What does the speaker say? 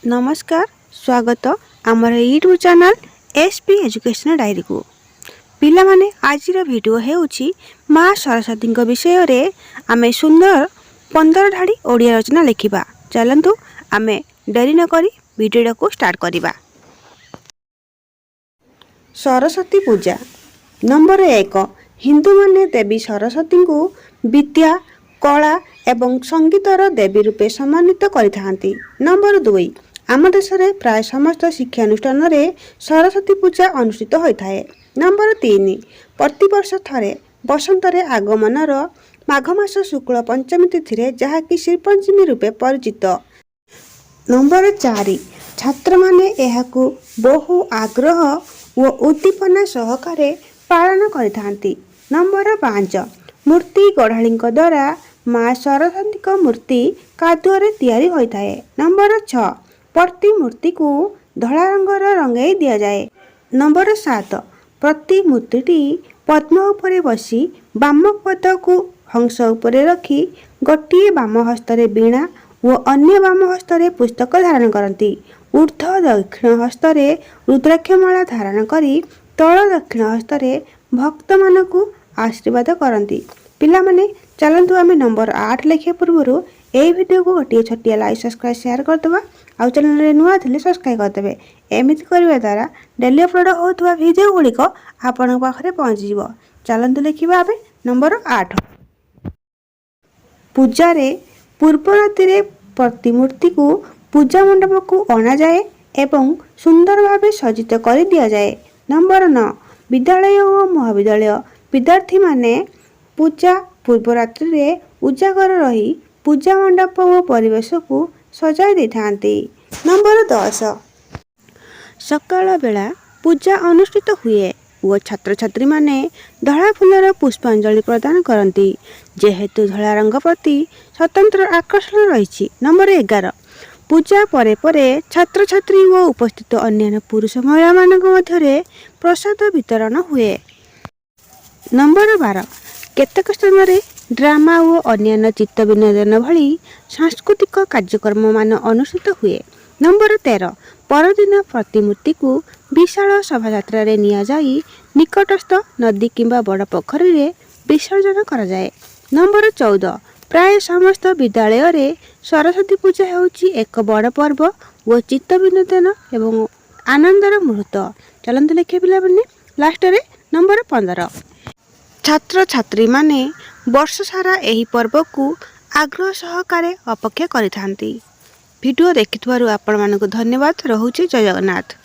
नमस्कार स्वागत आमर YouTube channel SP education diary को पिला माने आज वीडियो हेउची माँ सरस्वती विषय रे आमे सुंदर 15 ढाड़ी ओडिया रचना लिखिबा। चलंतु आमे देरी न करी वीडियो को स्टार्ट करिबा। सरस्वती पूजा नंबर 1 हिंदू माने देवी सरस्वती को विद्या कला एवं संगीतर देवी रूपे सम्मानित करिथांती। नंबर 2 आम देश में प्राय समस्त शिक्षानुष्ठान सरस्वती पूजा अनुष्ठित होता है। नंबर 3 प्रतिवर्ष थरे बसंत आगमनर माघ मास शुक्ल पंचमी तिथि जहाँकि श्रीपंचमी रूपे परिचित। नंबर 4 छात्र माने एहाकु बहु आग्रह व उद्दीपना सहकारे पालन करिथांती। नंबर 5 मूर्ति गढ़ाली द्वारा माँ सरस्वती मूर्ति कादुअरे तैयारी होता है। नंबर 6 प्रति मूर्ति को धला रंगर रंगाई दि जाए। नंबर 7 प्रति मूर्तिटी पद्म उपरे बसी बाम पद को हंस उपरे रखी गोटे बाम हस्तरे वीणा व अन्य बाम हस्तरे पुस्तक धारण करती। ऊर्ध्व दक्षिण हस्तरे रुद्राक्षमाला धारण करी तल दक्षिण हस्तरे भक्त मानकु आशीर्वाद करती। पिला माने चलतु आम नंबर 8 लिखा पूर्व यही वीडियो को गोटे छोटिया लाइक सब्सक्राइब शेयर करदे आउ चैनल नुआ थे सब्सक्राइब करदे। एमती करने द्वारा डेली अपलोड होता वीडियो गुड़िक आपण पाखे पहुँची। चलतु लिखा आम नंबर 8 पूजा रे पूर्व राति प्रतिमूर्ति को पूजा मंडप को अणा जाए एवं सुंदर भाव सज्जित कर दि जाए। नंबर 9 विद्यालय और महाविद्यालय विद्यार्थी माने पूजा पूर्व रात्रि उजागर रही पूजा मंडप और परिवेश को सजाई दे थांती। नंबर 10 सकाळ बेला पूजा अनुष्ठित हुए और छात्र छात्री माने धड़ा फूलर पुष्पांजलि प्रदान करती जेहेतु धड़ा रंग प्रति स्वतंत्र आकर्षण रही। नंबर 11 पूजा परे परे छात्र छात्री व उपस्थित अन्य पुरुष महिला मानक मध्य प्रसाद वितरण हुए। नंबर 12 केतक स्थान रे ड्रामा और अन्य चित्त विनोदन भली सांस्कृतिक कार्यक्रम मान अनुष्ठित हुए। नंबर 13 परदिन प्रतिमूर्ति को विशाल शोभायात्रा रे निया जाई निकटस्थ नदी किंबा बड़ पोखरी रे विसर्जन करा जाए। नंबर 14 प्राय समस्त विद्यालय रे सरस्वती पूजा हेउची एक बड़ पर्व और चित्त विनोदन एवं आनंदर मुहूर्त। चलंतु लिखे पिला बने लास्ट रे नंबर 15 छात्र छात्री माने वर्ष सारा एही पर्व को आग्रह सहकारे अपेक्षा करिथांती। वीडियो देखिथुवारु आपण मानकु धन्यवाद। रहुची जय जगन्नाथ।